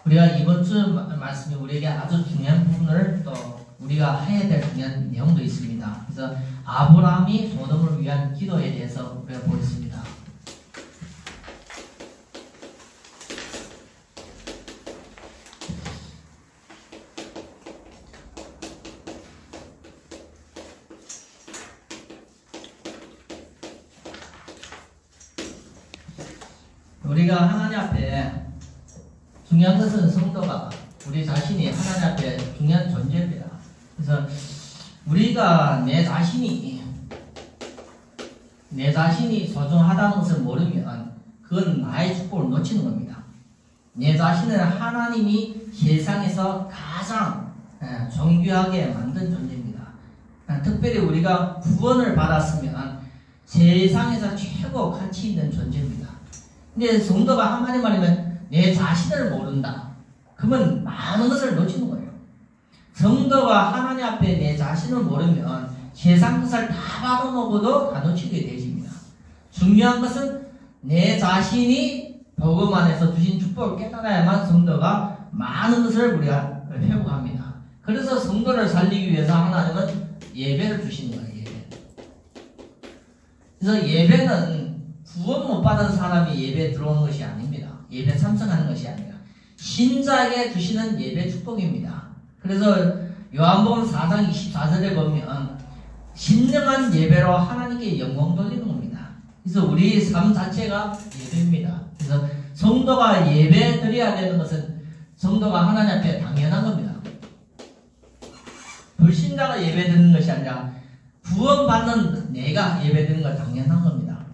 우리가 이번 주 말씀이 우리에게 아주 중요한 부분을 또 우리가 해야 될 중요한 내용도 있습니다. 그래서 아브라함이 소돔을 위한 기도에 대해서 우리가 보겠습니다. 우리가 하나님 앞에 중요한 것은 성도가 우리 자신이 하나님 앞에 중요한 존재입니다. 그래서 우리가 내 자신이 소중하다는 것을 모르면 그건 나의 축복을 놓치는 겁니다. 내 자신은 하나님이 세상에서 가장 존귀하게 만든 존재입니다. 특별히 우리가 구원을 받았으면 세상에서 최고 가치 있는 존재입니다. 근데 성도가 한마디 말하면 내 자신을 모른다. 그러면 많은 것을 놓치는 거예요. 성도가 하나님 앞에 내 자신을 모르면 세상 것을 다 받아먹어도 다 놓치게 되집니다. 중요한 것은 내 자신이 복음 안에서 주신 축복을 깨달아야만 성도가 많은 것을 우리가 회복합니다. 그래서 성도를 살리기 위해서 하나님은 예배를 주시는 거예요. 그래서 예배는 구원 못 받은 사람이 예배에 들어오는 것이 아닙니다. 예배에 참석하는 것이 아니라 신자에게 주시는 예배 축복입니다. 그래서 요한복음 4장 24절에 보면 신령한 예배로 하나님께 영광 돌리는 겁니다. 그래서 우리 삶 자체가 예배입니다. 그래서 성도가 예배 드려야 되는 것은 성도가 하나님 앞에 당연한 겁니다. 불신자가 예배 드리는 것이 아니라 구원받는 내가 예배 드리는 건 당연한 겁니다.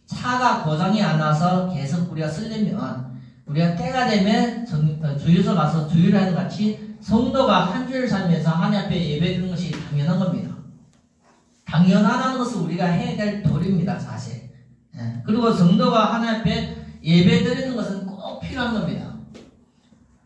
차가 고장이 안 나서 계속 우리가 쓰려면 우리가 때가 되면 주유소 가서 주유를 하는 같이 성도가 한 주일 살면서 하나님 앞에 예배 드리는 것이 당연한 겁니다. 당연하다는 것은 우리가 해야 될 도리입니다. 자세. 그리고 성도가 하나님 앞에 예배 드리는 것은 꼭 필요한 겁니다.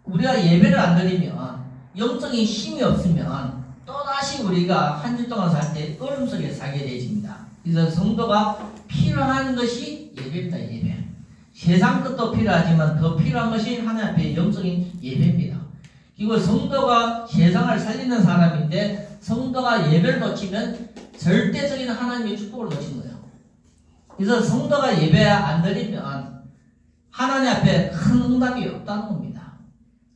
우리가 예배를 안 드리면 영적인 힘이 없으면 또다시 우리가 한 주 동안 살 때 어둠 속에 살게 되집니다. 그래서 성도가 필요한 것이 예배입니다. 예배. 세상 것도 필요하지만 더 필요한 것이 하나님 앞에 영적인 예배입니다. 그리고 성도가 세상을 살리는 사람인데 성도가 예배를 놓치면 절대적인 하나님의 축복을 놓치는 거예요. 그래서 성도가 예배 안 드리면 하나님 앞에 큰 응답이 없다는 겁니다.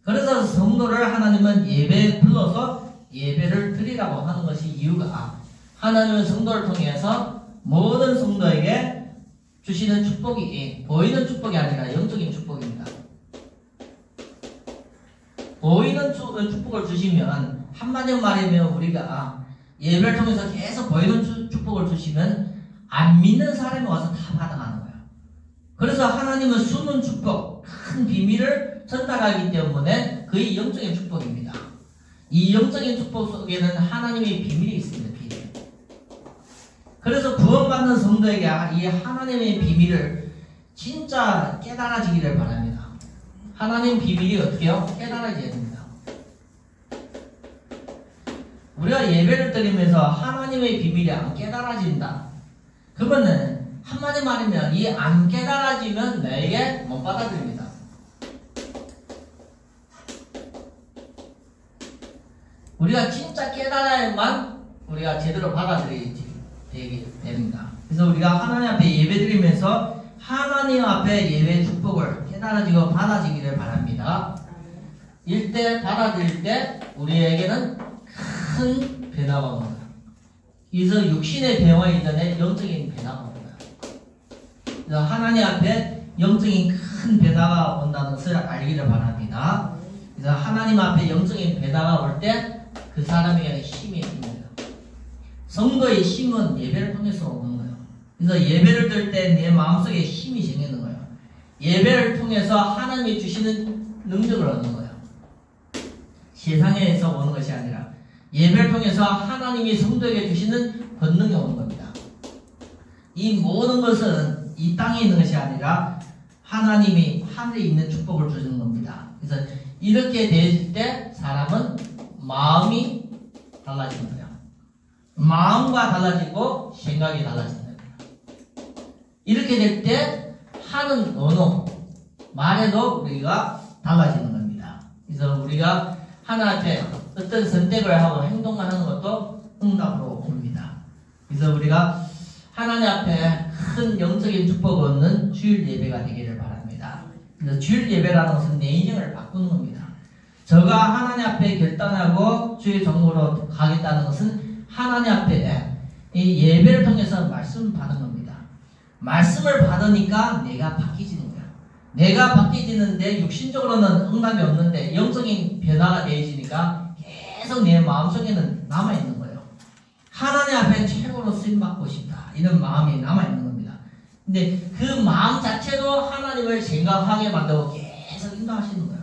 그래서 성도를 하나님은 예배에 불러서 예배를 드리라고 하는 것이 이유가 하나님은 성도를 통해서 모든 성도에게 주시는 축복이 보이는 축복이 아니라 영적인 축복입니다. 보이는 축복을 주시면 한마디로 말하면 우리가 예배를 통해서 계속 보이는 축복을 주시면 안 믿는 사람이 와서 다 받아가는 거예요. 그래서 하나님은 숨은 축복, 큰 비밀을 전달하기 때문에 그의 영적인 축복입니다. 이 영적인 축복 속에는 하나님의 비밀이 있습니다. 비밀. 그래서 구원받는 성도에게 이 하나님의 비밀을 진짜 깨달아지기를 바랍니다. 하나님 비밀이 어떻게요? 깨달아져야 됩니다. 우리가 예배를 드리면서 하나님의 비밀이 안 깨달아진다. 그러면은 한마디 말하면 이 안 깨달아지면 내게 못 받아들입니다. 우리가 진짜 깨달아야만 우리가 제대로 받아들이게 됩니다. 그래서 우리가 하나님 앞에 예배드리면서 하나님 앞에 예배 축복을 깨달아지고 받아지기를 바랍니다. 이때 받아들일 때 우리에게는 큰 변화가 옵니다. 그래서 육신의 변화 이전에 영적인 변화가 옵니다. 그래서 하나님 앞에 영적인 큰 변화가 온다는 것을 알기를 바랍니다. 그래서 하나님 앞에 영적인 변화가 올 때 그 사람에게는 힘이 생깁니다. 성도의 힘은 예배를 통해서 오는 거예요. 그래서 예배를 드릴 때 내 마음속에 힘이 생기는 거예요. 예배를 통해서 하나님이 주시는 능력을 얻는 거예요. 세상에서 오는 것이 아니라 예배를 통해서 하나님이 성도에게 주시는 권능이 오는 겁니다. 이 모든 것은 이 땅에 있는 것이 아니라 하나님이 하늘에 있는 축복을 주시는 겁니다. 그래서 이렇게 되실 때 사람은 마음이 달라지는 거예요. 마음과 달라지고 생각이 달라지는 겁니다. 이렇게 될 때 하는 언어, 말에도 우리가 달라지는 겁니다. 그래서 우리가 하나님 앞에 어떤 선택을 하고 행동만 하는 것도 응답으로 봅니다. 그래서 우리가 하나님 앞에 큰 영적인 축복을 얻는 주일 예배가 되기를 바랍니다. 그래서 주일 예배라는 것은 내 인생을 바꾸는 겁니다. 저가 하나님 앞에 결단하고 주의 종으로 가겠다는 것은 하나님 앞에 이 예배를 통해서 말씀을 받은 겁니다. 말씀을 받으니까 내가 바뀌지는 거야. 내가 바뀌지는데 육신적으로는 응답이 없는데 영적인 변화가 되어지니까 계속 내 마음속에는 남아있는 거예요. 하나님 앞에 최고로 쓰임받고 싶다. 이런 마음이 남아있는 겁니다. 근데 그 마음 자체도 하나님을 생각하게 만들고 계속 인도하시는 거예요.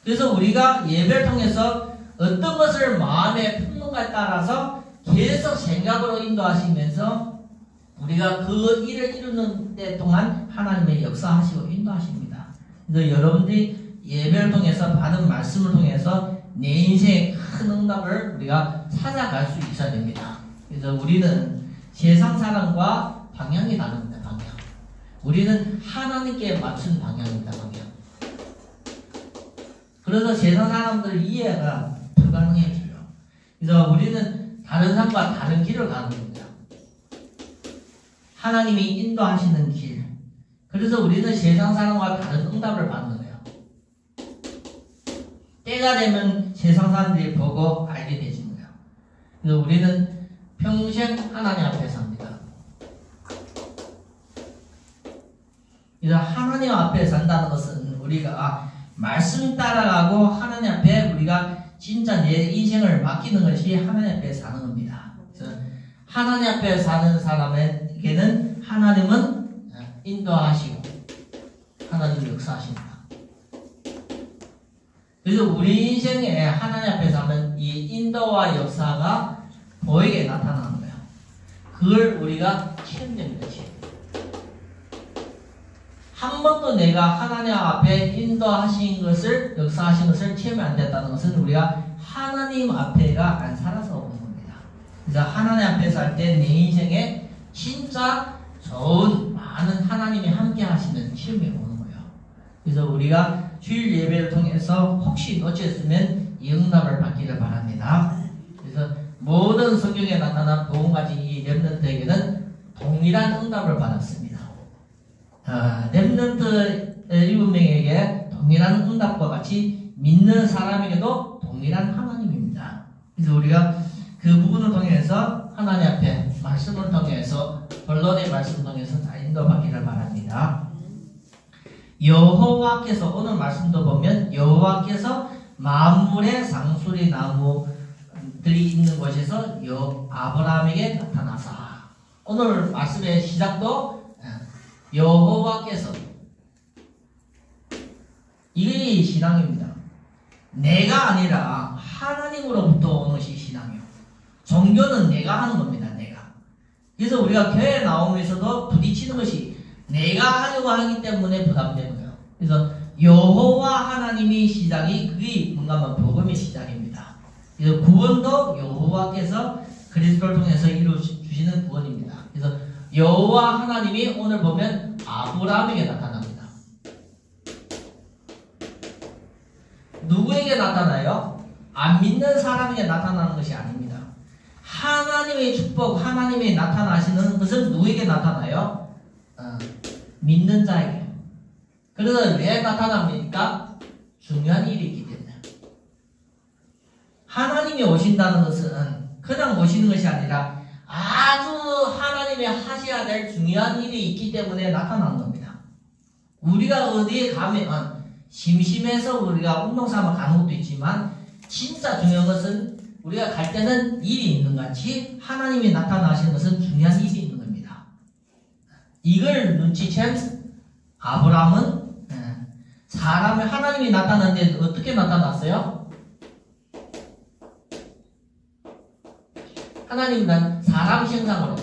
그래서 우리가 예배를 통해서 어떤 것을 마음에 품는가에 따라서 계속 생각으로 인도하시면서 우리가 그 일을 이루는 데 동안 하나님의 역사하시고 인도하십니다. 그래서 여러분들이 예배를 통해서 받은 말씀을 통해서 내 인생의 큰 응답을 우리가 찾아갈 수 있어야 됩니다. 그래서 우리는 세상 사람과 방향이 다릅니다. 방향. 우리는 하나님께 맞춘 방향입니다. 방향. 그래서 세상 사람들 이해가 불가능해져요. 그래서 우리는 다른 사람과 다른 길을 가는 겁니다. 하나님이 인도하시는 길. 그래서 우리는 세상 사람과 다른 응답을 받는 거예요. 때가 되면 세상 사람들이 보고 알게 되시는 거예요. 그래서 우리는 평생 하나님 앞에 삽니다. 그래서 하나님 앞에 산다는 것은 우리가 말씀 따라가고 하나님 앞에 우리가 진짜 내 인생을 맡기는 것이 하나님 앞에 사는 겁니다. 그래서 하나님 앞에 사는 사람에게는 하나님은 인도하시고 하나님은 역사하십니다. 그래서 우리 인생에 하나님 앞에 사는 이 인도와 역사가 보이게 나타나는 거예요. 그걸 우리가 체험됩니다. 한 번도 내가 하나님 앞에 인도하신 것을, 역사하신 것을 체험이 안 됐다는 것은 우리가 하나님 앞에가 안 살아서 오는 겁니다. 그래서 하나님 앞에 살 때 내 인생에 진짜 좋은 많은 하나님이 함께 하시는 체험이 오는 거예요. 그래서 우리가 주일 예배를 통해서 혹시 놓쳤으면 이 응답을 받기를 바랍니다. 그래서 모든 성경에 나타난 복음 가진 이 렘넌트에게는 동일한 응답을 받았습니다. 렘넌트 7명에게 동일한 응답과 같이 믿는 사람에게도 동일한 하나님입니다. 그래서 우리가 그 부분을 통해서 하나님 앞에 말씀을 통해서 본론의 말씀을 통해서 다 인도받기를 바랍니다. 여호와께서 오늘 말씀도 보면 여호와께서 만물의 상수리 나무들이 있는 곳에서 아브라함에게 나타나사. 오늘 말씀의 시작도 여호와께서, 이게 신앙입니다. 내가 아니라 하나님으로부터 오는 것이 신앙이에요. 종교는 내가 하는 겁니다. 내가. 그래서 우리가 교회에 나오면서도 부딪히는 것이 내가 하려고 하기 때문에 부담되는 거예요. 그래서 여호와 하나님이 시작이, 그게 뭔가 하면 복음의 시작입니다. 그래서 구원도 여호와께서 그리스도를 통해서 이루어주시는 구원입니다. 그래서 여호와 하나님이 오늘 보면 아브라함에게 나타납니다. 누구에게 나타나요? 안 믿는 사람에게 나타나는 것이 아닙니다. 하나님의 축복, 하나님이 나타나시는 것은 누구에게 나타나요? 믿는 자에게. 그래서 왜 나타납니까? 중요한 일이 있기 때문에. 하나님이 오신다는 것은 그냥 오시는 것이 아니라 아주 하나님이 하셔야 될 중요한 일이 있기 때문에 나타나는 겁니다. 우리가 어디에 가면 심심해서 우리가 운동삼아 가는 것도 있지만 진짜 중요한 것은 우리가 갈 때는 일이 있는 같이 하나님이 나타나시는 것은 중요한 일이 있는 겁니다. 이걸 눈치챈 아브라함은 사람의 하나님이 나타났는데 어떻게 나타났어요? 하나님은 사람 형상으로,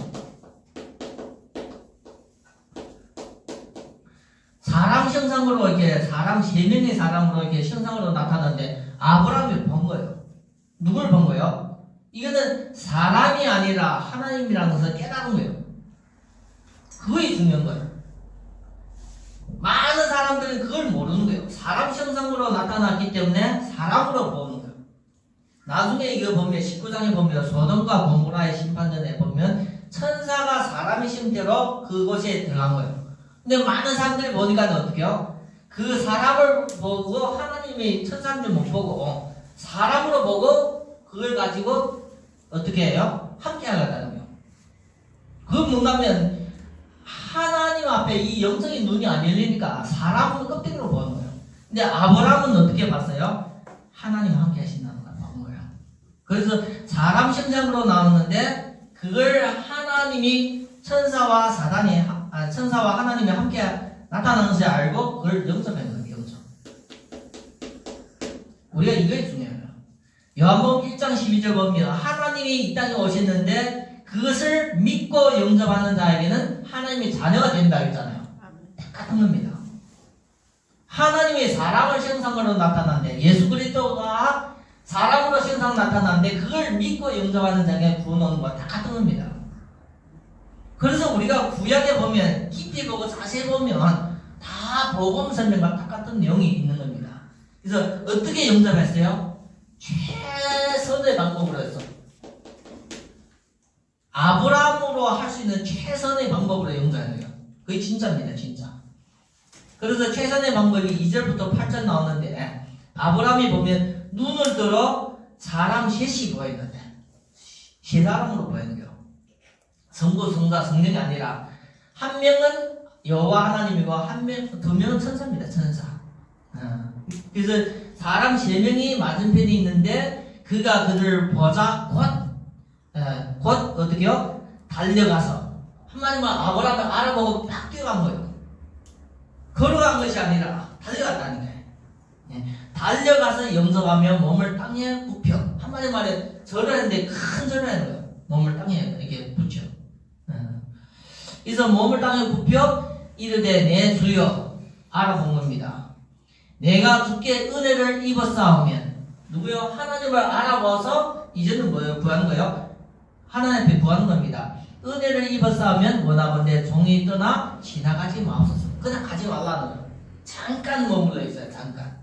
사람 형상으로 이렇게 사람 3명의 사람으로 이렇게 형상으로 나타났는데 아브라함이 본 거예요. 누굴 본 거예요? 이거는 사람이 아니라 하나님이라는 것을 깨달은 거예요. 그게 중요한 거예요. 많은 사람 사람들은 그걸 모르는 거예요. 사람 형상으로 나타났기 때문에 사람으로 보는 거예요. 나중에 이거 보면 19장에 보면 소돔과 고모라의 심판전에 보면 천사가 사람의 심대로 그곳에 들어간 거예요. 근데 많은 사람들이 보니까 어떻게 해요? 그 사람을 보고 하나님이 천사인 줄 못 보고 사람으로 보고 그걸 가지고 어떻게 해요? 함께 하겠다는 거예요. 그 뭔가면 하나님 앞에 이 영적인 눈이 안 열리니까 사람은 껍데기로 보는 거예요. 근데 아브라함은 어떻게 봤어요? 하나님 함께 하신다는 걸 본 거예요. 그래서 사람 형상으로 나오는데 그걸 하나님이 천사와 하나님이 함께 나타나는 것을 알고 그걸 영접하는 거예요. 영접. 우리가 이게 중요해요. 요한복음 1장 12절 보면 하나님이 이 땅에 오셨는데 그것을 믿고 영접하는 자에게는 하나님의 자녀가 된다 했잖아요. 똑같은 겁니다. 하나님이 사람을 형상으로 나타났는데 예수 그리스도가 사람으로 형상 나타났는데 그걸 믿고 영접하는 자에게 구원 오는 건 똑같은 겁니다. 그래서 우리가 구약에 보면 깊이 보고 자세히 보면 다 복음 설명과 똑같은 내용이 있는 겁니다. 그래서 어떻게 영접했어요? 최선의 방법으로 했어. 아브라함으로 할 수 있는 최선의 방법으로 영접하는 거예요. 그게 진짜입니다. 진짜. 그래서 최선의 방법이 2절부터 8절 나오는데 아브라함이 보면 눈을 들어 사람 셋이 보였는데 세 사람으로 보이는 거예요. 성부, 성자, 성령이 아니라 한 명은 여호와 하나님이고 두 명은 천사입니다. 천사. 그래서 사람 세 명이 맞은편에 있는데 그가 그들을 보자 곧 어떻게요? 달려가서 한마디만 아브라함을 알아보고 딱 뛰어간 거예요. 걸어간 것이 아니라 달려갔다는 거예요. 달려가서 영접하며 몸을 땅에 굽혀 한마디 말해 절을 했는데 큰 절을 하는 거예요. 몸을 땅에 이렇게 붙여. 그래서 몸을 땅에 굽혀 이르되 내 주여 알아본 겁니다. 내가 주께 은혜를 입었사오면 누구요? 하나님을 알아봐서 이제는 뭐예요? 구하는 거예요? 하나님 앞에 구하는 겁니다. 은혜를 입었사오면 원하건대 종이 떠나 지나가지 마옵소서. 그냥 가지 말라는 거예요. 잠깐 머물러 있어요. 잠깐.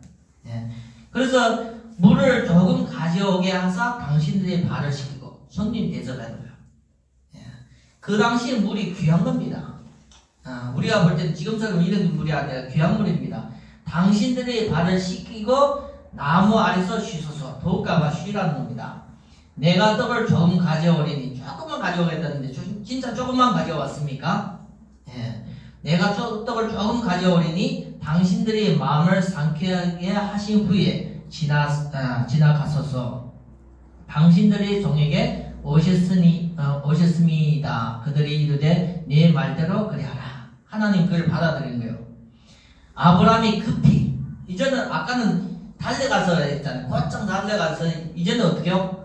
그래서 물을 조금 가져오게 하사 당신들의 발을 씻기고 손님 대접하는 거예요. 그 당시에 물이 귀한 겁니다. 우리가 볼 때는 지금처럼 이런 물이 아니라 귀한 물입니다. 당신들의 발을 씻기고 나무 아래서 쉬소서. 더욱가가 쉬라는 겁니다. 내가 떡을 조금 가져오리니 조금만 가져오겠다는데 진짜 조금만 가져왔습니까? 내가 떡을 조금 가져오리니 당신들이 마음을 상쾌하게 하신 후에 지나가소서. 당신들이 종에게 오셨습니다. 그들이 이르되 네 말대로 그리하라. 하나님 그걸 받아들이는 거예요. 아브라함이 급히 이제는 아까는 달려가서 했잖아요. 곧장 달려가서 이제는 어떻게 해요?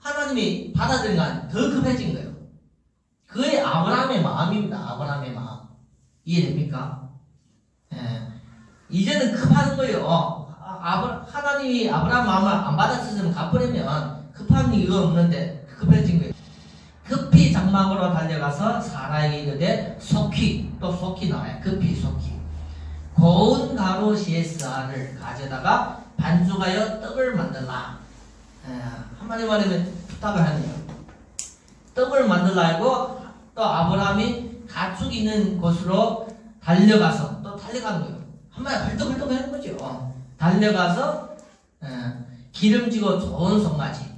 하나님이 받아들이니까 더 급해진 거예요. 그게 아브라함의 마음입니다. 아브라함의 마음. 이해됩니까? 이제는 급한 거예요. 하나님이 아브라함 마음을 안 받았으면 갚으려면 급한 이유가 없는데 급해진 거예요. 급히 장막으로 달려가서 사라에게 이르되 속히 나와요. 급히 속히 고운 가루 CSR을 가져다가 반죽하여 떡을 만들라. 한마디 말하면 부탁을 하네요. 떡을 만들라고 또 아브라함이 가축 있는 곳으로 달려가서 또 달려간 거예요. 한마디 벌떡벌떡 하는 거죠. 달려가서 기름지고 좋은 송아지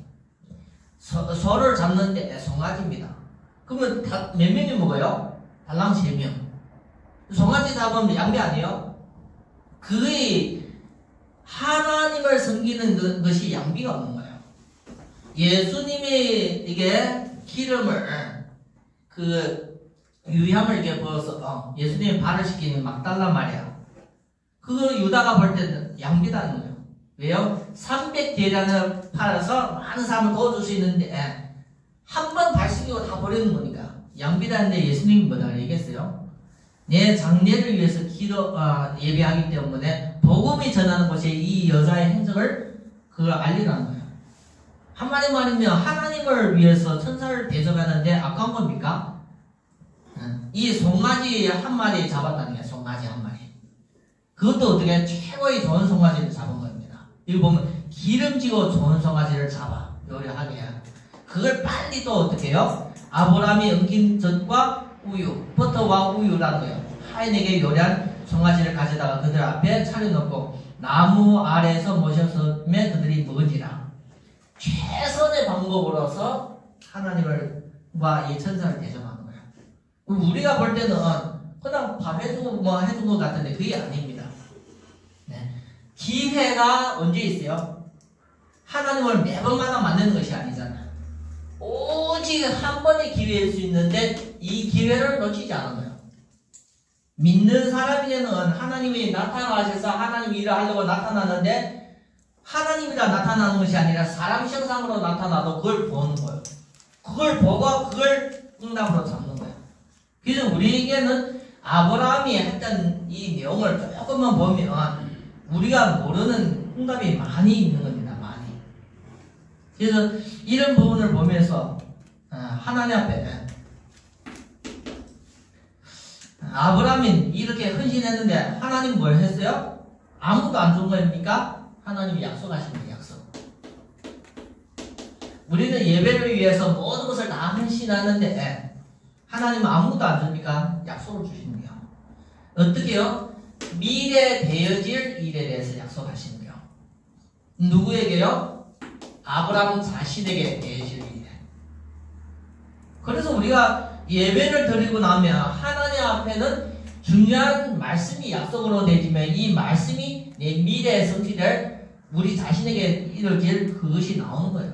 소를 잡는데 송아지입니다. 그러면 몇 명이 먹어요? 달랑 3명. 송아지 잡으면 양배 아니에요? 그의 하나님을 섬기는 것이 양비가 없는 거예요. 예수님이 이게 기름을 유향을 이렇게 부어서 예수님이 발을 씻기는 막달란 말이야. 그거 유다가 볼 때는 양비다는 거예요. 왜요? 300대량을 팔아서 많은 사람을 도와줄 수 있는데 한 번 발 씻기고 다 버리는 거니까 양비다는데 예수님이 뭐라고 얘기했어요? 내 장례를 위해서 예배하기 때문에 복음이 전하는 곳에 이 여자의 행적을 그걸 알리라는 거예요. 한마디 말이면 하나님을 위해서 천사를 대접하는데 아까운 겁니까? 이 송아지 한 마리 잡았다는 거예요. 송아지 한 마리. 그것도 어떻게 최고의 좋은 송아지를 잡은 겁니다. 여기 보면 기름지고 좋은 송아지를 잡아 요리하게 해요. 그걸 빨리 또 어떻게 해요? 아브라함이 엉킨 젖과 우유, 버터와 우유라는 거예요. 하인에게 요리한 송아지를 가져다가 그들 앞에 차려놓고 나무 아래에서 모셨으면 그들이 먹은지라. 최선의 방법으로서 하나님과 이 천사를 대접하는 거예요. 우리가 볼 때는 그냥 밥 해주고 뭐 해준 것 같은데 그게 아닙니다. 네. 기회가 언제 있어요? 하나님을 매번마다 만나는 것이 아니잖아요. 오직 한 번의 기회일 수 있는데 이 기회를 놓치지 않은 거예요. 믿는 사람에게는 하나님이 나타나셔서 하나님 일을 하려고 나타나는데 하나님이라 나타나는 것이 아니라 사람 형상으로 나타나도 그걸 보는 거예요. 그걸 보고 그걸 응답으로 잡는 거예요. 그래서 우리에게는 아브라함이 했던 이 내용을 조금만 보면 우리가 모르는 응답이 많이 있는 겁니다. 많이. 그래서 이런 부분을 보면서 하나님 앞에 아브라함이 이렇게 헌신했는데 하나님 뭘 했어요? 아무도 안 준 겁니까? 하나님이 약속하신 거예요. 약속. 우리는 예배를 위해서 모든 것을 다 헌신하는데 하나님은 아무도 안 줍니까? 약속을 주시는 거예요. 어떻게요? 미래 되어질 일에 대해서 약속하시는 거예요. 누구에게요? 아브라함 자신에게 되어질 일에. 그래서 우리가 예배를 드리고 나면 하나님 앞에는 중요한 말씀이 약속으로 내지면 이 말씀이 내 미래의 성취될 우리 자신에게 이루어질 그것이 나오는 거예요.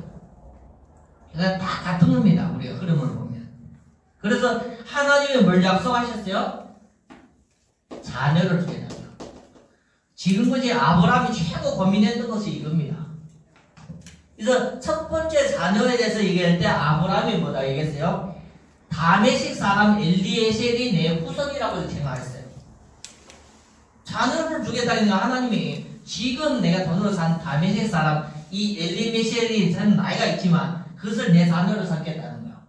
그러니까 다 같은 겁니다. 우리가 흐름을 보면. 그래서 하나님이 뭘 약속하셨어요? 자녀를 주겠다. 지금까지 아브라함이 최고 고민했던 것이 이겁니다. 그래서 첫 번째 자녀에 대해서 얘기할 때 아브라함이 뭐다 얘기했어요? 다메섹 사람 엘리에셀이 내 후손이라고 생각했어요. 자녀를 주겠다니까 하나님이 지금 내가 돈으로 산 다메섹 사람 이 엘리메셀이 전 나이가 있지만 그것을 내 자녀로 삼겠다는 거야.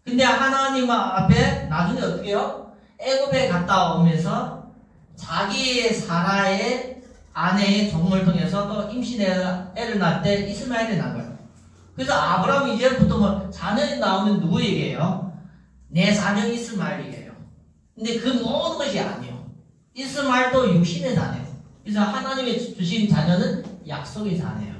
근데 하나님 앞에 나중에 어떻게 해요? 애굽에 갔다 오면서 자기의 사라의 아내의 종을 통해서 또 임신해 애를 낳을 때 이스마엘이 난 거예요. 그래서 아브라함이 이제부터 뭐 자녀이 나오면 누구에게요? 내 자녀 이스마엘이에요. 근데 그 모든 것이 아니에요. 이스마엘도 육신의 자녀예요. 그래서 하나님이 주신 자녀는 약속의 자녀예요.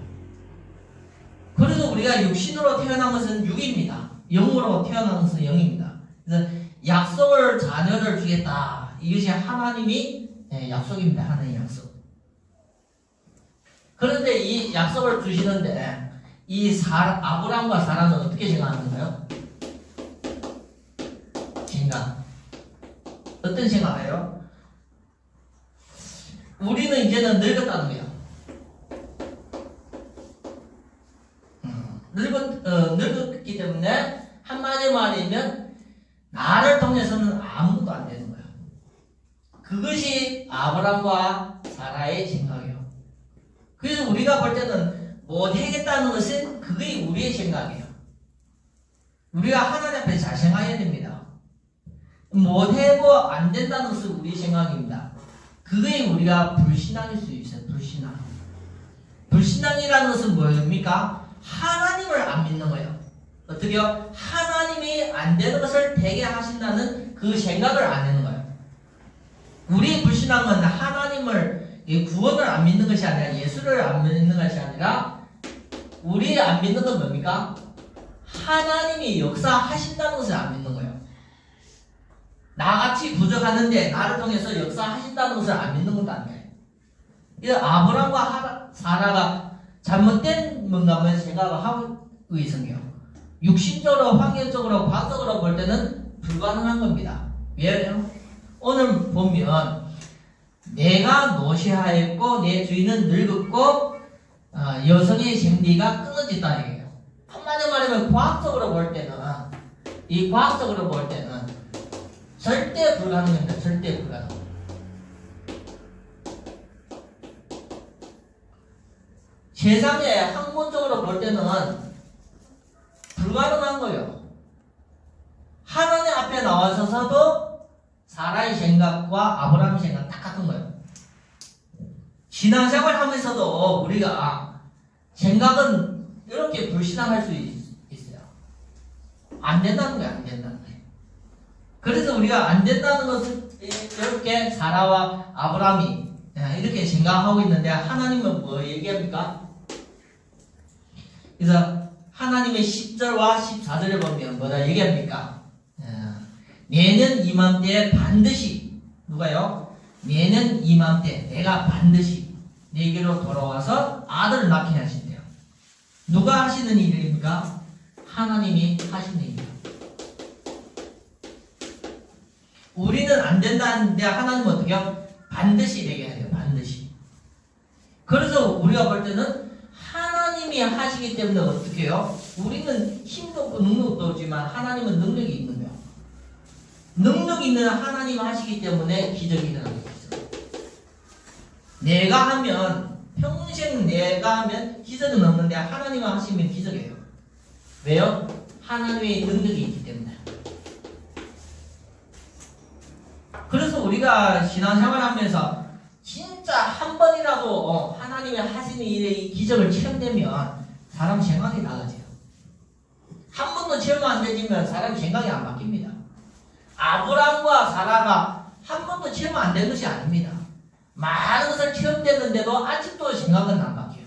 그래서 우리가 육신으로 태어난 것은 육입니다. 영으로 태어난 것은 영입니다. 그래서 약속을 자녀를 주겠다. 이것이 하나님이 약속입니다. 하나님의 약속. 그런데 이 약속을 주시는데 이 아브라함과 사라는 어떻게 생각하는가요? 생각. 어떤 생각해요? 우리는 이제는 늙었다는 거예요. 늙었기 때문에 한마디 말이면 나를 통해서는 아무것도 안 되는 거예요. 그것이 아브라함과 사라의 생각이에요. 그래서 우리가 볼 때는 못하겠다는 것은 그게 우리의 생각이에요. 우리가 하나님 앞에 잘 생각해야 됩니다. 못해도 안 된다는 것은 우리의 생각입니다. 그게 우리가 불신앙일 수 있어요. 불신앙. 불신앙이라는 것은 뭡니까? 하나님을 안 믿는 거예요. 어떻게요? 하나님이 안 되는 것을 되게 하신다는 그 생각을 안 하는 거예요. 우리의 불신앙은 하나님을 구원을 안 믿는 것이 아니라 예수를 안 믿는 것이 아니라 우리 안 믿는 건 뭡니까? 하나님이 역사하신다는 것을 안 믿는 거예요. 나같이 부족하는데 나를 통해서 역사하신다는 것을 안 믿는 것도 아니에요. 그래서 아브라함과 사라가 잘못된 뭔가만 생각을 하고 있어요. 육신적으로, 환경적으로, 과학적으로 볼 때는 불가능한 겁니다. 왜요? 오늘 보면 내가 노쇠하였고 내 주인은 늙었고 여성의 생리가 끊어졌다는 얘기예요. 한마디로 말하면 과학적으로 볼 때는 절대 불가능합니다. 절대 불가능. 세상에 학문적으로 볼 때는 불가능한 거예요. 하나님 앞에 나와서도 사라의 생각과 아브라함의 생각 딱 같은 거예요. 신앙생활 하면서도 우리가 생각은 이렇게 불신앙할 수 있어요. 안 된다는 거예요. 안 된다는 거예요. 그래서 우리가 안 된다는 것을 이렇게 사라와 아브라함이 이렇게 생각하고 있는데 하나님은 뭐 얘기합니까? 그래서 하나님의 10절과 14절을 보면 뭐라 얘기합니까? 내년 이맘때에 반드시 누가요? 내년 이맘때 내가 반드시 내게로 돌아와서 아들을 낳게 하신대요. 누가 하시는 일입니까? 하나님이 하시는 일이에요. 우리는 안 된다는데 하나님은 어떻게 해요? 반드시 되게 해야 돼요. 반드시. 그래서 우리가 볼 때는 하나님이 하시기 때문에 어떻게 해요? 우리는 힘도 없고 능력도 없지만 하나님은 능력이 있는 거예요. 능력 있는 하나님 하시기 때문에 기적이 일어나는 거죠. 내가 하면 평생 내가 하면 기적은 없는데 하나님이 하시면 기적이에요. 왜요? 하나님의 능력이 있기 때문에. 그래서 우리가 신앙생활 하면서 진짜 한 번이라도 하나님이 하시는 일의 기적을 체험되면 사람 생각이 나아져요. 한 번도 체험 안 되지만 사람 생각이 안 바뀝니다. 아브람과 사라가 한 번도 체험 안 된 것이 아닙니다. 많은 것을 체험됐는데도 아직도 생각은 안 바뀌어요.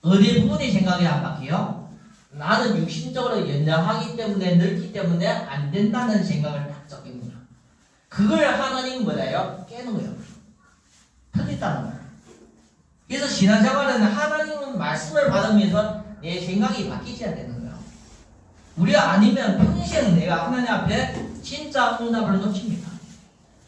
어디 부분이 생각이 안 바뀌어요? 나는 육신적으로 연약하기 때문에 늙기 때문에 안 된다는 생각을 딱 적입니다. 그걸 하나님 뭐래요? 깨는 거예요. 틀렸다는 거예요. 그래서 신앙생활은 하나님 말씀을 받으면서 내 생각이 바뀌셔야 되는 거예요. 우리가 아니면 평생 내가 하나님 앞에 진짜 응답을 놓칩니다.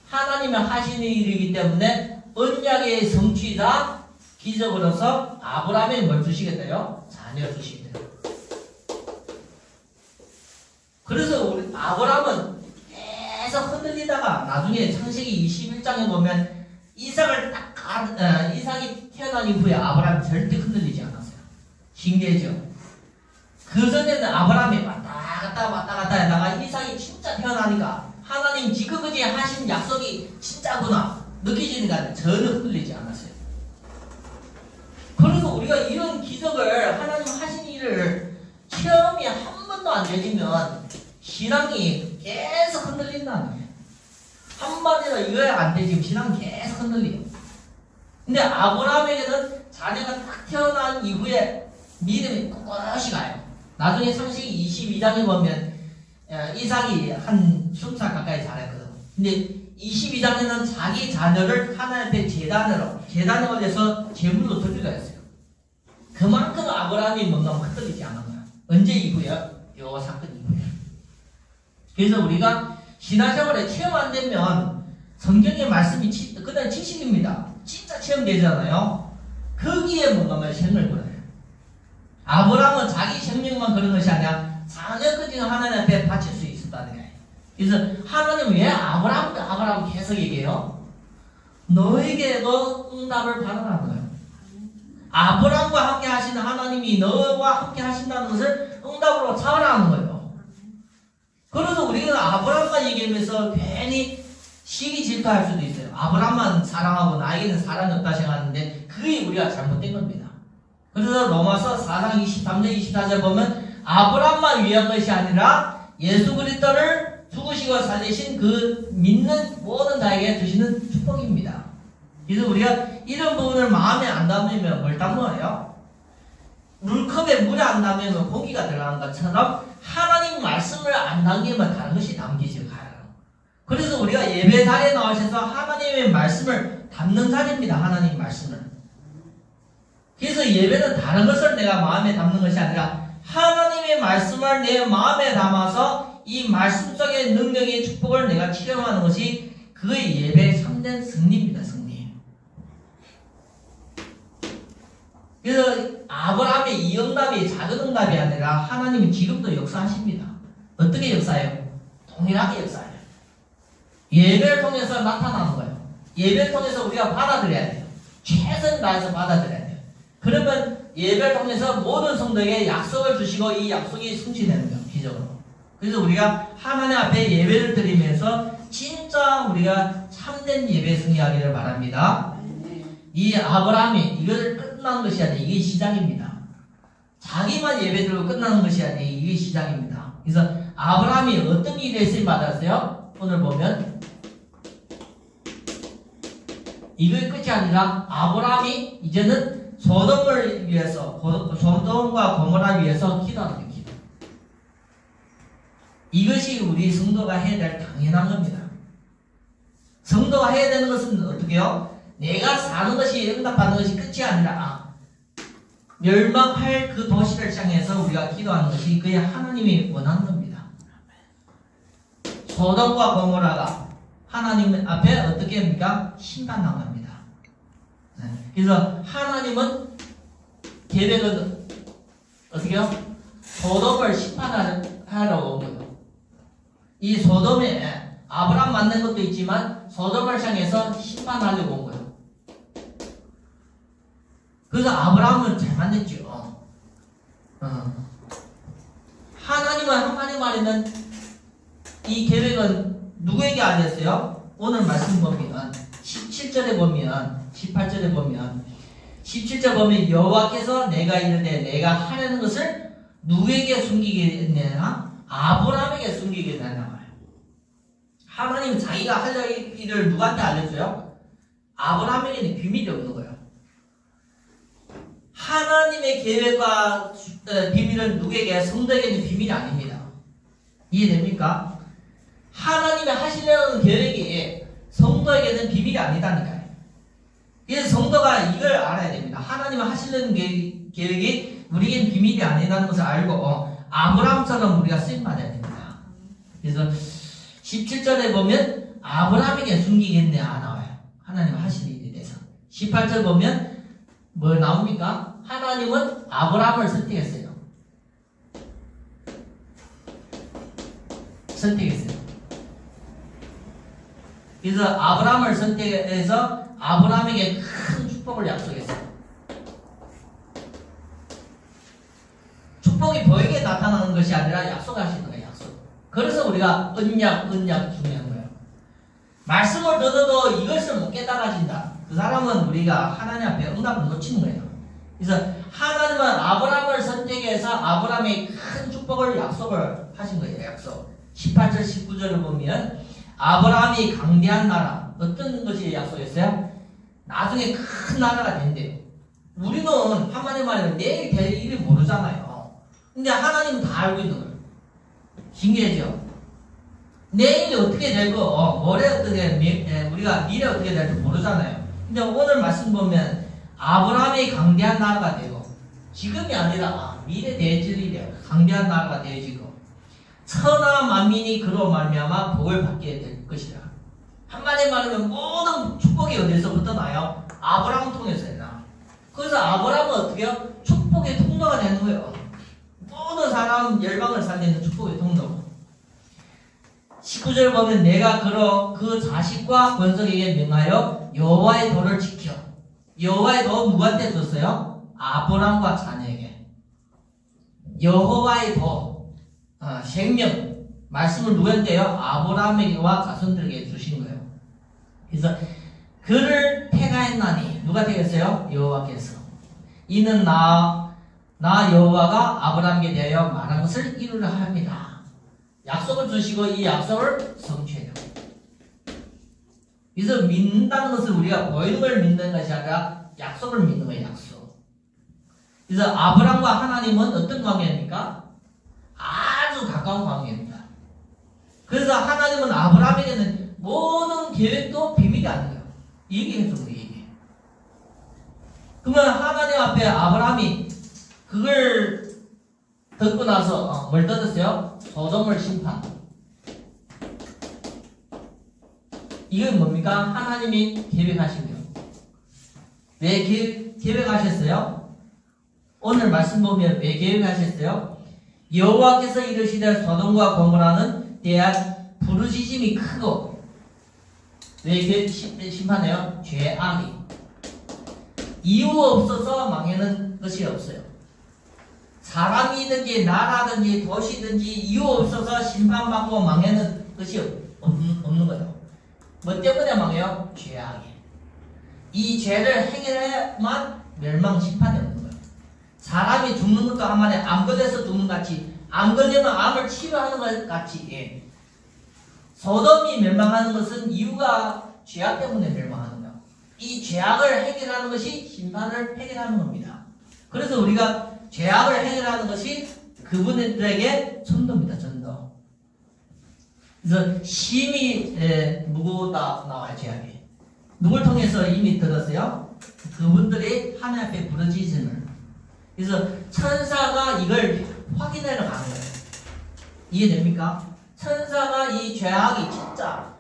하나님이 하시는 일이기 때문에 언약의 성취자 기적으로서 아브라함에 뭘 주시겠대요? 자녀 주시겠대요. 그래서 우리 아브라함은 계속 흔들리다가 나중에 창세기 21장에 보면 이삭이 태어난 이후에 아브라함이 절대 흔들리지 않았어요. 신기하죠? 그 전에는 아브라함이 왔다 갔다 하다가 이삭이 진짜 태어나니까 하나님 지금까지 하신 약속이 진짜구나 느껴지니까 전혀 흔들리지 않았어요. 그래서 우리가 이런 기적을 하나님 하신 일을 체험이 한 번도 안 되지면 신앙이 계속 흔들린다는 거예요. 한 번이라 이거야 안 되지 신앙이 계속 흔들려요. 근데 아브라함에게는 자녀가 딱 태어난 이후에 믿음이 꿋꿋이 가요. 나중에 창세기 22장에 보면 이삭이 한 20살 가까이 자랐거든. 근데 22장에는 자기 자녀를 하나님 앞에 재단에 올려서 제물로 드리려 했어요. 그만큼 아브라함이 뭔가 흔들리지 않은 거야. 언제 이후에요? 요 사건 이후에. 그래서 우리가 신앙생활에 체험 안 되면 성경의 말씀이 그냥 지식입니다. 진짜 체험되잖아요. 거기에 뭔가 생을 걸어요. 아브라함은 자기 생명만 그런 것이 아니라 자녀까지 하나님 앞에 바칠 수 있었다는 거예요. 그래서 하나님은 왜 아브라함 계속 얘기해요? 너에게도 응답을 받으라는 거예요. 아브라함과 함께 하시는 하나님이 너와 함께 하신다는 것을 응답으로 잡으라는 거예요. 그래서 우리가 아브라함과 얘기하면서 괜히 시기 질투할 수도 있어요. 아브라함만 사랑하고 나에게는 사랑이 없다 생각하는데 그게 우리가 잘못된 겁니다. 그래서 로마서 4장 23절 24절 보면 아브라함만 위한 것이 아니라 예수 그리스도를 죽으시고 살리신 그 믿는 모든 자에게 주시는 축복입니다. 그래서 우리가 이런 부분을 마음에 안 담으면 뭘 담아요? 물컵에 물이 안 담으면 공기가 들어가는 것처럼 하나님 말씀을 안 담기면 다른 것이 담기지 가요. 그래서 우리가 예배 자리에 나오셔서 하나님의 말씀을 담는 자리입니다. 하나님 말씀을. 그래서 예배는 다른 것을 내가 마음에 담는 것이 아니라 하나님의 말씀을 내 마음에 담아서 이 말씀 속의 능력의 축복을 내가 체험하는 것이 그의 예배의 참된 승리입니다. 승리. 그래서 아브라함의 이 응답이 작은 응답이 아니라 하나님이 지금도 역사하십니다. 어떻게 역사해요? 동일하게 역사해요. 예배를 통해서 나타나는 거예요. 예배를 통해서 우리가 받아들여야 돼요. 최선을 다해서 받아들여야 돼요. 그러면 예배를 통해서 모든 성도에게 약속을 주시고 이 약속이 성취되는 거예요. 기적으로. 그래서 우리가 하나님 앞에 예배를 드리면서 진짜 우리가 참된 예배 승리하기를 바랍니다. 이 아브라함이 이걸 끝난 것이 아니라 이게 시작입니다. 자기만 예배드리고 끝나는 것이 아니라 이게 시작입니다. 그래서 아브라함이 어떤 일에 쓰임 받았어요? 오늘 보면 이게 끝이 아니라 아브라함이 이제는 소돔을 위해서, 소돔과 고모라를 위해서 기도하는 거예요. 기도. 이것이 우리 성도가 해야 될 당연한 겁니다. 성도가 해야 되는 것은 어떻게 해요? 내가 사는 것이, 응답받는 것이 끝이 아니라 멸망할 그 도시를 향해서 우리가 기도하는 것이 그의 하나님이 원하는 겁니다. 소돔과 고모라가 하나님 앞에 어떻게 합니까? 심판당합니다. 그래서 하나님은 계획은 어떻게 해요? 소돔을 심판하러 온 거예요. 이 소돔에 아브라함 만난 것도 있지만 소돔을 향해서 심판하려고 온 거예요. 그래서 아브라함은 잘 만났죠. 하나님은 한마디 말에는 이 계획은 누구에게 알렸어요? 오늘 말씀 보면 17절에 보면 18절에 보면 17절 보면 여호와께서 내가 이르되 내가 하려는 것을 누구에게 숨기겠느냐? 아브라함에게 숨기겠느냐 말이에요. 하나님은 자기가 할 일을 누구한테 알려줘요? 아브라함에게는 비밀이 없는 거예요. 하나님의 계획과 비밀은 누구에게? 성도에게는 비밀이 아닙니다. 이해됩니까? 하나님의 하시려는 계획이 성도에게는 비밀이 아니다니까요. 그래서 성도가 이걸 알아야 됩니다. 하나님의 하시려는 계획이 우리에겐 비밀이 아니라는 것을 알고 아브라함처럼 우리가 쓰임받아야 됩니다. 그래서 17절에 보면 아브라함에게 숨기겠네 안 나와요. 하나님 하시는 일에 대해서. 18절 보면 뭐 나옵니까? 하나님은 아브라함을 선택했어요. 선택했어요. 그래서 아브라함을 선택해서 아브라함에게 큰 축복을 약속했어요. 축복이 보이게 나타나는 것이 아니라 약속하시는 거예요. 약속. 그래서 우리가 언약 중요한 거예요. 말씀을 들어도 이것을 못 깨달아진다. 그 사람은 우리가 하나님 앞에 응답을 놓치는 거예요. 그래서 하나님은 아브라함을 선택해서 아브라함의 큰 축복을 약속을 하신 거예요. 약속. 18절 19절을 보면 아브라함이 강대한 나라, 어떤 것이 약속했어요? 나중에 큰 나라가 된대요. 우리는 한마디 말하면 내일 될 일을 모르잖아요. 근데 하나님은 다 알고 있는 거예요. 신기하죠? 내일이 어떻게 되고 모레 어떻게 우리가 미래 어떻게 될지 모르잖아요. 근데 오늘 말씀 보면 아브라함이 강대한 나라가 되고 지금이 아니라 미래 되어질 일이에요. 강대한 나라가 되어지고 천하 만민이 그로 말미암아 복을 받게 될 것이라. 한마디 말하면 모든 축복이 어디서부터 나요? 아브라함 통해서 나. 그래서 아브라함은 어떻게 해요? 축복의 통로가 되는 거예요. 모든 사람 열방을 살리는 축복의 통로. 19절 보면 내가 그 자식과 권속에게 명하여 여호와의 도를 지켜. 여호와의 도 누구한테 줬어요? 아브라함과 자녀에게. 여호와의 도 생명 말씀을 누구한테요? 아브라함에게와 자손들에게 주신 거예요. 그래서 그를 택하였나니 누가 택했어요? 여호와께서. 이는 나 여호와가 아브라함에게 대하여 말한 것을 이루려 합니다. 약속을 주시고 이 약속을 성취해요. 그래서 믿는다는 것은 우리가 보이는 걸 믿는 것이 아니라 약속을 믿는 거예요. 약속. 그래서 아브라함과 하나님은 어떤 관계입니까? 아주 가까운 관계입니다. 그래서 하나님은 아브라함에게는 모든 계획도 비밀이 아니에요. 얘기해서 얘기. 그러면 하나님 앞에 아브라함이 그걸 듣고 나서 뭘 듣었어요? 소돔을 심판. 이건 뭡니까? 하나님이 계획하신 거예요. 왜 계획하셨어요? 오늘 말씀 보면 왜 계획하셨어요? 여호와께서 이르시되 소돔과 고모라는 대한 부르짖음이 크고 왜 심판해요? 죄악이 이유 없어서 망하는 것이 없어요. 사람이든지 나라든지 도시든지 이유 없어서 심판받고 망하는 것이 없는 거예요. 뭐 때문에 망해요? 죄악이. 이 죄를 해결해야만 멸망 심판이 없는 거예요. 사람이 죽는 것도 한 마디 암 걸려서 죽는 같이, 암 걸리면 암을 치료하는 것 같이, 예. 소돔이 멸망하는 것은 이유가 죄악 때문에 멸망하는 거예요. 이 죄악을 해결하는 것이 심판을 해결하는 겁니다. 그래서 우리가 죄악을 해결하는 것이 그분들에게 전도입니다. 전도. 그래서 심히 무거웠다 나와요. 죄악이. 누굴 통해서 이미 들었어요? 그분들이 하나님 앞에 부르짖음을. 그래서 천사가 이걸 확인하러 가는 거예요. 이해됩니까? 천사가 이 죄악이 진짜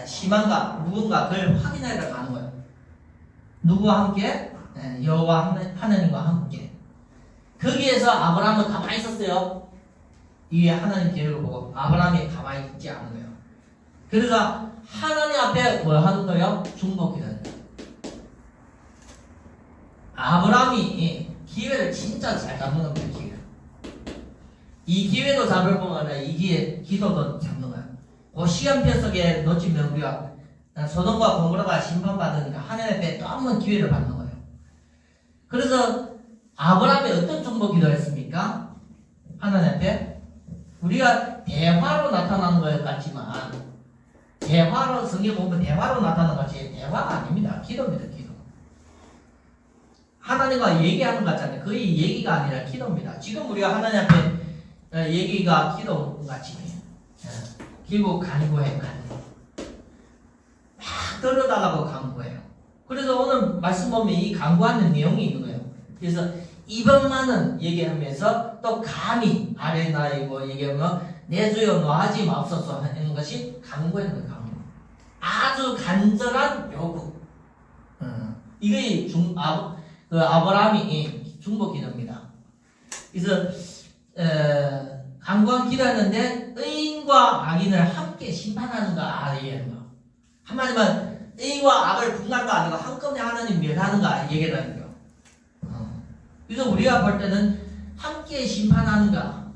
심한가 무거운가 그걸 확인하러 가는 거예요. 누구와 함께? 여호와 하나님과 함께. 거기에서 아브라함은 가만히 있었어요. 이게 하나님 계획을 보고 아브라함이 가만히 있지 않은 거예요. 그래서 하나님 앞에 뭐 하는 거예요? 중복기도하는 거예요. 아브라함이 기회를 진짜 잘 잡는 겁니다. 기회. 이 기회도 잡을 뿐만 아니라 이 기회 기도도 잡는 거예요. 그 시간표 속에 놓치면 우리가 소돔과 고모라가 심판받으니까 하나님 앞에 또 한 번 기회를 받는 거예요. 그래서 아브라함이 어떤 중복 기도했습니까? 하나님 앞에 우리가 대화로 나타나는 것 같지만 대화로 성경 보면 대화로 나타나는 것 같이 대화가 아닙니다. 기도입니다. 기도. 하나님과 얘기하는 것 같잖아요. 거의 얘기가 아니라 기도입니다. 지금 우리가 하나님 앞에 얘기가 기도같이 결국 간구해요. 막 들어달라고 간구해요. 그래서 오늘 말씀 보면 이 간구하는 내용이 있는 거예요. 그래서 이번만은 얘기하면서 또 감히 아레나이고 얘기하면 내 주여 노하지 마옵소서 하는 것이 간구하는 거예요. 간구. 아주 간절한 요구. 이게 아브라함이 중복 기도입니다. 그래서 간구한 기도하는데 의인과 악인을 함께 심판하는가 얘기하는 거. 한마디만 의인과 악을 분간도 아니고 한꺼번에 하나님 멸하는가 얘기를 하는 거예요. 그래서 우리가 볼 때는 함께 심판하는가.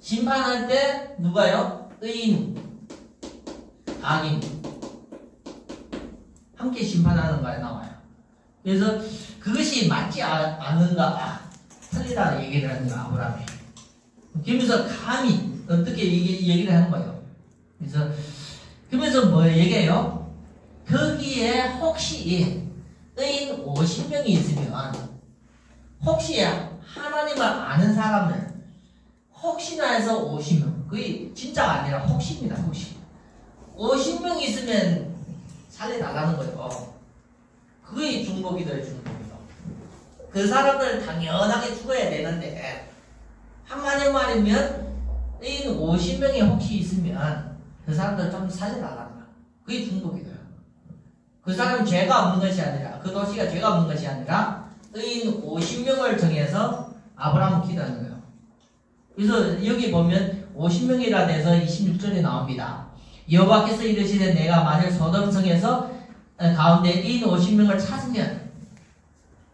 심판할 때 누가요? 의인, 악인 함께 심판하는가에 나와요. 그래서 그것이 맞지 않는가 틀리다 얘기를 하는 거야 아브라함이. 그러면서 감히 어떻게 얘기를 하는 거예요. 그래서 그러면서 뭐 얘기해요? 거기에 혹시 의인 50명이 있으면 혹시 하나님을 아는 사람을 혹시나 해서 50명 그게 진짜가 아니라 혹시입니다. 혹시 50명 있으면 살려달라는 거예요. 그게 중복이더래. 중복이다. 그 사람들 당연하게 죽어야 되는데 한마디 말이면 의인 50명이 혹시 있으면 그 사람들 좀 살려달라는 거야. 그게 중복이더라. 그 사람은 죄가 없는 것이 아니라 그 도시가 죄가 없는 것이 아니라 의인 50명을 정해서 아브라함은 기도하는 거예요. 그래서 여기 보면 50명이라 돼서 26절에 나옵니다. 여호와께서 이르시되 내가 만일 소돔성에서 가운데 의인 50명을 찾으면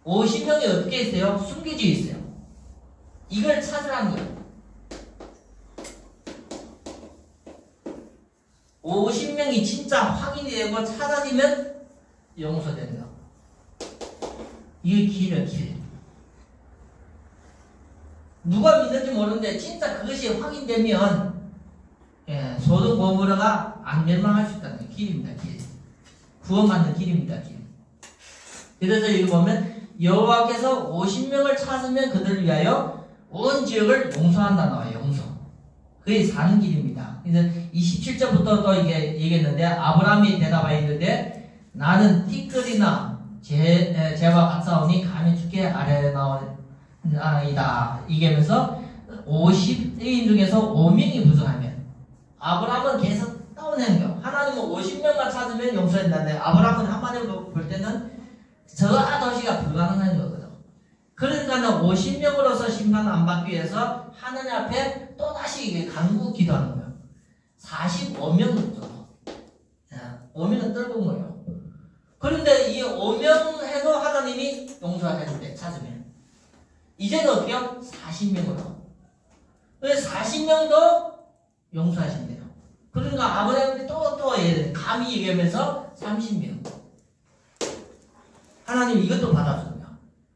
50명이 어떻게 있어요? 숨겨져 있어요. 이걸 찾으라는 거예요. 50명이 진짜 확인이 되고 찾아지면 용서된다. 이게 길이야, 길. 누가 믿는지 모르는데 진짜 그것이 확인되면 소돔 고모라가 안 멸망할 수 있다는 길입니다. 길. 구원받는 길입니다. 길. 그래서 여기 보면 여호와께서 50명을 찾으면 그들을 위하여 온 지역을 용서한다 나와요. 용서. 그게 사는 길입니다. 그래서 27절부터 또 이게 얘기했는데 아브라함이 대답하였는데 나는 티끌이나 재와 같사오니 감히 주께 아뢰나이다. 이게면서 50인 중에서 5명이 부족하면 아브라함은 계속 떠오는 거. 하나님은 50명만 찾으면 용서한다는데 아브라함은 한마디로 볼 때는 저 도시가 불가능한 거거든. 그러니까는 50명으로서 심판 안 받기 위해서 하나님 앞에 또다시 간구 기도하는 거예요. 45명은 또 5명은 떨군 거예요. 그런데 이 5명 해도 하나님이 용서하는데 찾으면 이제는 어떻게요? 40명으로. 그래서 40명도 용서하신대요. 그러니까 아브라함이 또 해야 되는데 감히 얘기하면서 30명. 하나님 이것도 받아줍니다.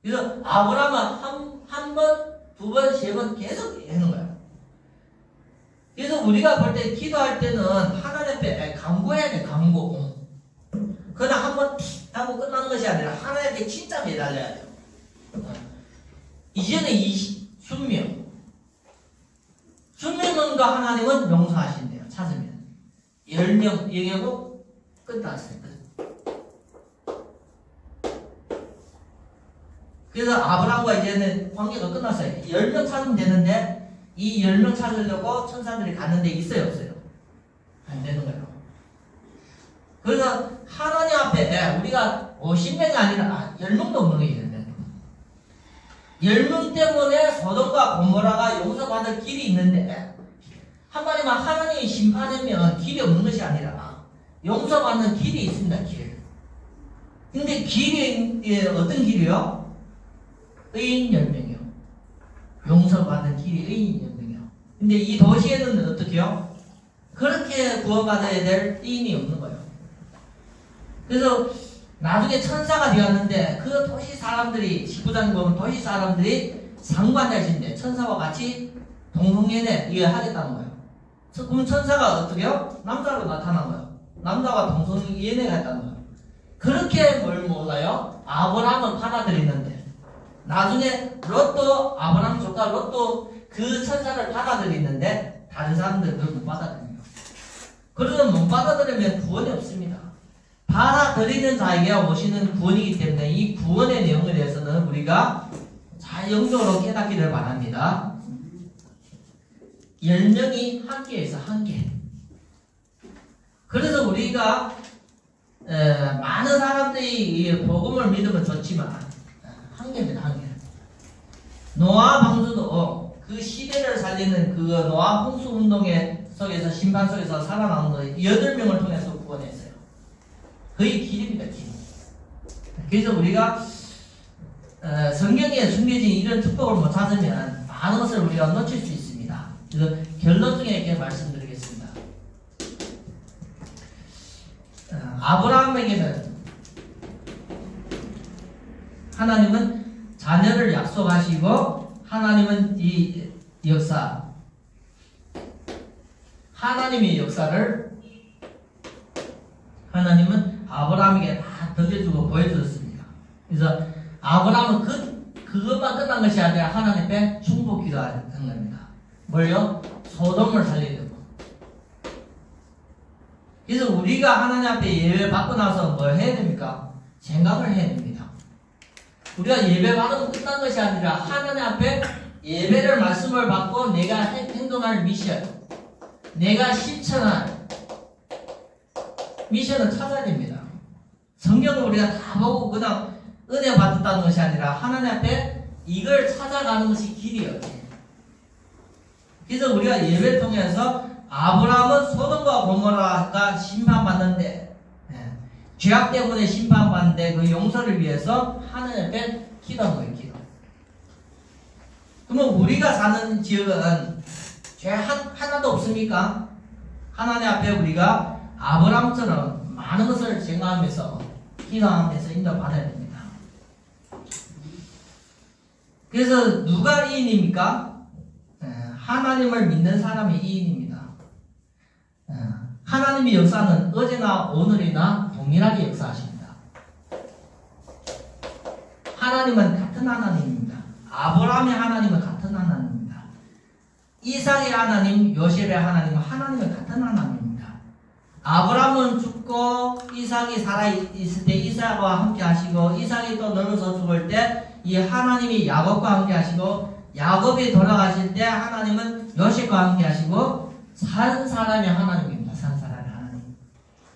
그래서 아브라함은 한 번, 두 번, 세 번 계속 하는 거예요. 그래서 우리가 볼 때 기도할 때는 하나님 앞에 간구해야 돼, 간구. 그냥 한번 틱 하고 끝나는 것이 아니라 하나님 앞에 진짜 매달려야 돼요. 이제는 순명. 순명론과 하나님은 용서하신대요. 찾으면. 10명 얘기하고 끝났어요. 그래서 아브라함과 이제는 관계가 끝났어요. 10명 찾으면 되는데 이 10명 찾으려고 천사들이 갔는데 있어요, 없어요? 안 되는 거예요. 그래서 하나님 앞에 우리가 50명이 아니라 10명도 없는 거예요. 10명 때문에 소돔과 고모라가 용서받을 길이 있는데 한마디만 하나님이 심판하면 길이 없는 것이 아니라 용서받는 길이 있습니다. 길. 근데 길이 어떤 길이요? 의인 10명이요. 용서받는 길이 의인 10명이요. 근데 이 도시에는 어떻게 해요? 그렇게 구원받아야 될 의인이 없는 거예요. 그래서 나중에 천사가 되었는데 그 도시 사람들이 19장 보면 도시 사람들이 상관자신데 천사와 같이 동성연애 이거 하겠다는 거예요. 그럼 천사가 어떻게 해요? 남자로 나타난 거예요. 남자가 동성연애가 했다는 거예요. 그렇게 뭘 몰라요? 아브라함은 받아들이는데 나중에 롯도 아브라함 조카 롯도 그 천사를 받아들이는데 다른 사람들은 그걸 못 받아들여요. 그러면 못 받아들이면 구원이 없습니다. 받아들이는 자에게 오시는 구원이기 때문에 이 구원의 내용에 대해서는 우리가 잘 영적으로 깨닫기를 바랍니다. 10명이 함께해서 함께. 그래서 우리가 많은 사람들이 이 복음을 믿으면 좋지만 한계입니다. 한계. 노아 방주도 그 시대를 살리는 그 노아 홍수 운동의 속에서 심판 속에서 살아남은 거 8명을 통해서 구원했어요. 거의 길입니다. 길. 그래서 우리가 성경에 숨겨진 이런 축복을 못 찾으면 많은 것을 우리가 놓칠 수 있습니다. 그래서 결론 중에 이렇게 말씀드리겠습니다. 아브라함에게는 하나님은 자녀를 약속하시고 하나님은 이 역사 하나님의 역사를 하나님은 아브라함에게 다 들려주고 보여주었습니다. 그래서 아브라함은 그것만 끝난 것이 아니라 하나님 앞에 충복 기도한 겁니다. 뭘요? 소돔을 살리려고. 그래서 우리가 하나님 앞에 예배 받고 나서 뭘 해야 됩니까? 생각을 해야 됩니다. 우리가 예배 받으면 끝난 것이 아니라 하나님 앞에 예배를 말씀을 받고 내가 행동할 미션, 내가 실천할 미션을 찾아야 됩니다. 성경을 우리가 다 보고 그냥 은혜 받았다는 것이 아니라 하나님 앞에 이걸 찾아가는 것이 길이에요. 그래서 우리가 예배를 통해서 아브라함은 소돔과 고모라가 심판받는데 죄악 때문에 심판받는데 그 용서를 위해서 하나님 앞에 기도한 거예요. 기도. 그러면 우리가 사는 지역은 죄 하나도 없습니까? 하나님 앞에 우리가 아브라함처럼 많은 것을 생각하면서 기도하면서 인도받아야 됩니다. 그래서 누가 이인입니까? 하나님을 믿는 사람이 이인입니다. 하나님의 역사는 어제나 오늘이나 동일하게 역사하십니다. 하나님은 같은 하나님입니다. 아브라함의 하나님은 같은 하나님입니다. 이삭의 하나님, 요셉의 하나님은 같은 하나님입니다. 아브라함은 죽고 이삭이 살아있을 때 이삭과 함께 하시고 이삭이 또 늙어서 죽을 때 이 하나님이 야곱과 함께 하시고 야곱이 돌아가실 때 하나님은 요셉과 함께 하시고 산 사람의 하나님입니다. 산 사람의 하나님.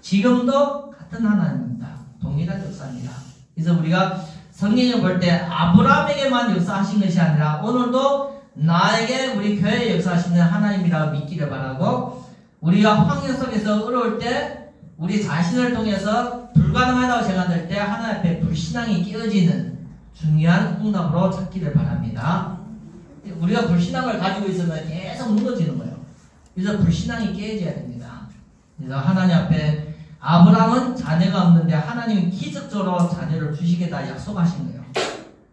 지금도 같은 하나님입니다. 동일한 역사입니다. 그래서 우리가 성경을 볼 때 아브라함에게만 역사하신 것이 아니라 오늘도 나에게 우리 교회에 역사하시는 하나님이라고 믿기를 바라고 우리가 환경 속에서 어려울 때 우리 자신을 통해서 불가능하다고 생각할 때 하나님 앞에 불신앙이 깨어지는 중요한 응답으로 찾기를 바랍니다. 우리가 불신앙을 가지고 있으면 계속 무너지는 거예요. 그래서 불신앙이 깨어져야 됩니다. 그래서 하나님 앞에 아브라함은 자녀가 없는데 하나님은 기적적으로 자녀를 주시겠다 약속하신 거예요.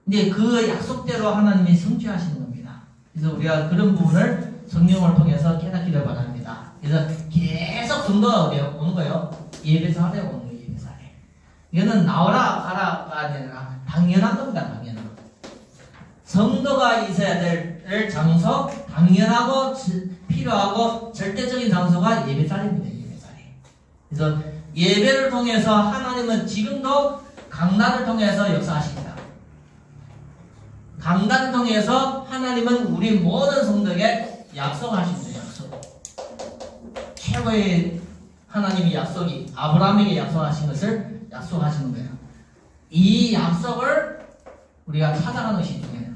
근데 그 약속대로 하나님이 성취하시는 겁니다. 그래서 우리가 그런 부분을 성령을 통해서 깨닫기를 바랍니다. 그래서 계속 성도가 오는 거예요. 예배서 하래 오는 거예요. 예배서 하래. 이거는 나오라 가라가 아니라 당연한 겁니다. 당연한 거. 성도가 있어야 될 장소, 당연하고 필요하고 절대적인 장소가 예배자리입니다. 예배자리. 그래서 예배를 통해서 하나님은 지금도 강단을 통해서 역사하십니다. 강단을 통해서 하나님은 우리 모든 성도에게 약속하십니다. 약속. 최고의 하나님의 약속이 아브라함에게 약속하신 것을 약속하시는 거예요. 이 약속을 우리가 찾아가는 것이 중요해요.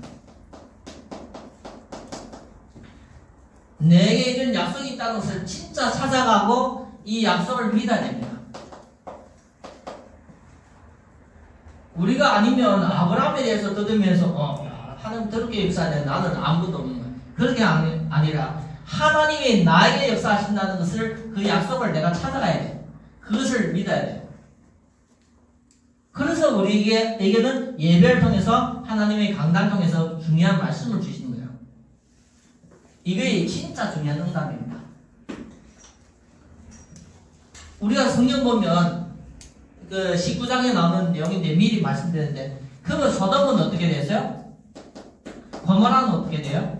내게 이런 약속이 있다는 것을 진짜 찾아가고 이 약속을 믿어야 됩니다. 우리가 아니면 아브라함에 대해서 떠들면서 하나님 더럽게 역사하네 나는 아무것도 없는 거야. 그렇게 아니라 하나님이 나에게 역사하신다는 것을 그 약속을 내가 찾아가야 돼. 그것을 믿어야 돼. 그래서 우리에게는 예배를 통해서 하나님의 강단을 통해서 중요한 말씀을 주시는 거예요. 이게 진짜 중요한 응답입니다. 우리가 성경 보면 그 19장에 나오는 내용인데 미리 말씀드렸는데 그러면 소돔은 어떻게 됐어요? 고모라는 어떻게 돼요?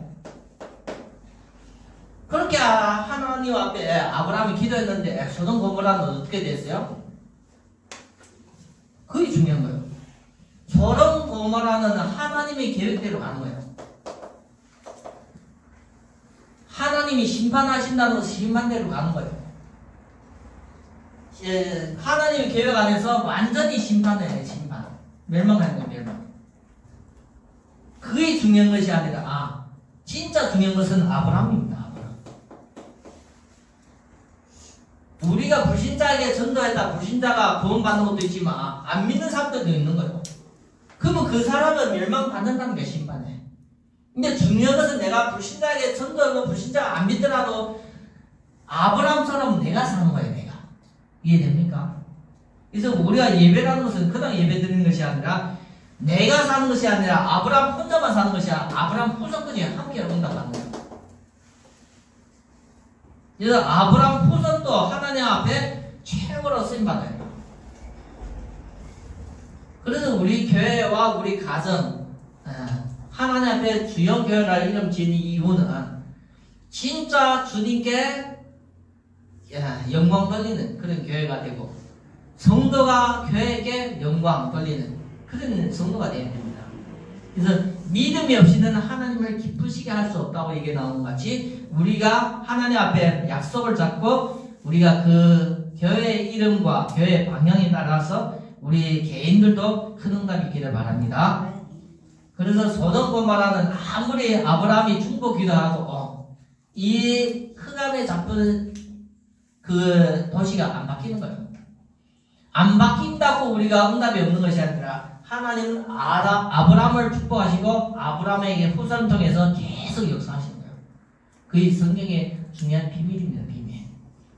그렇게 하나님 앞에 아브라함이 기도했는데 소돔 고모라는 어떻게 됐어요? 그게 중요한 거예요. 소돔 고모라는 하나님의 계획대로 가는 거예요. 하나님이 심판하신다는 것은 심판대로 가는 거예요. 하나님의 계획 안에서 완전히 심판해요. 심판. 멸망하는 거예요. 멸망. 그게 중요한 것이 아니라 진짜 중요한 것은 아브라함입니다. 아브라함. 우리가 불신자에게 전도했다. 불신자가 구원받는 것도 있지만 안 믿는 사람들도 있는 거예요. 그러면 그 사람은 멸망받는다는 게 심판해. 근데 중요한 것은 내가 불신자에게 전도하고 불신자가 안 믿더라도 아브라함처럼 내가 사는 거예요. 내가. 이해됩니까? 그래서 우리가 예배라는 것은 그냥 예배 드리는 것이 아니라 내가 사는 것이 아니라 아브라함 혼자만 사는 것이 아니라 아브라함 후손까지 함께 응답하는 거예요. 그래서 아브라함 후손도 하나님 앞에 최고로 쓰임받아요. 그래서 우리 교회와 우리 가정 하나님 앞에 주영 교회를 이름 지은 이유는 진짜 주님께 영광 돌리는 그런 교회가 되고 성도가 교회에게 영광 돌리는 그런 성도가 되어야 됩니다. 그래서 믿음이 없이는 하나님을 기쁘시게 할 수 없다고 얘기 나오는 것 같이 우리가 하나님 앞에 약속을 잡고 우리가 그 교회의 이름과 교회의 방향에 따라서 우리 개인들도 큰 응답이 있기를 바랍니다. 그래서 소돔 고모라는 아무리 아브라함이 중보 기도하고 이 흑암에 잡힌 그 도시가 안 바뀌는 거예요. 안 바뀐다고 우리가 응답이 없는 것이 아니라 하나님은 아브라함을 축복하시고 아브라함에게 후손을 통해서 계속 역사하시는 거예요. 그게 성경의 중요한 비밀입니다. 비밀.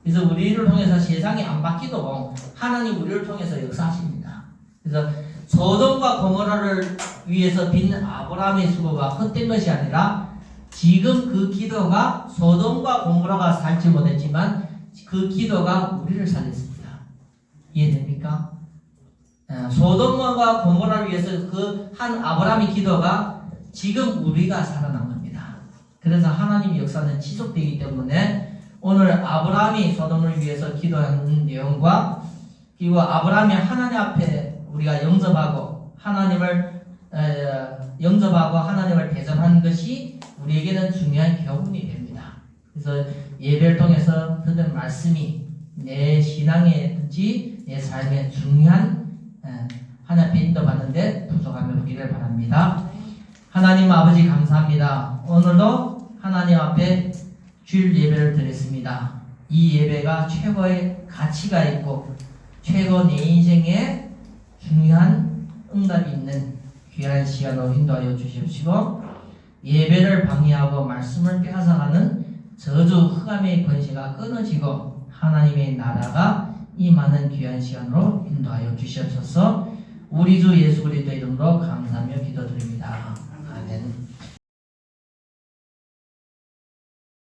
그래서 우리를 통해서 세상이 안 바뀌도록 하나님 우리를 통해서 역사하십니다. 그래서 소돔과 고모라를 위해서 빈 아브라함의 수고가 헛된 것이 아니라 지금 그 기도가 소돔과 고모라가 살지 못했지만 그 기도가 우리를 살렸습니다. 이해됩니까? 소돔과 고모라를 위해서 그 한 아브라함의 기도가 지금 우리가 살아난 겁니다. 그래서 하나님의 역사는 지속되기 때문에 오늘 아브라함이 소돔을 위해서 기도하는 내용과 그리고 아브라함이 하나님 앞에 우리가 영접하고 하나님을 영접하고 하나님을 대전하는 것이 우리에게는 중요한 교훈이 됩니다. 그래서 예배를 통해서 듣는 말씀이 내 신앙에든지 내 삶에 중요한 하나님 앞에 인도받는데 부족함이 없기를 바랍니다. 하나님 아버지 감사합니다. 오늘도 하나님 앞에 주일 예배를 드렸습니다. 이 예배가 최고의 가치가 있고 최고 내 인생에 중요한 응답이 있는 귀한 시간으로 인도하여 주십시고 예배를 방해하고 말씀을 빼앗아가는 저주 흑암의 권세가 끊어지고 하나님의 나라가 임하는 귀한 시간으로 인도하여 주시옵소서. 우리 주 예수 그리스도의 이름으로 감사하며 기도드립니다. 아멘.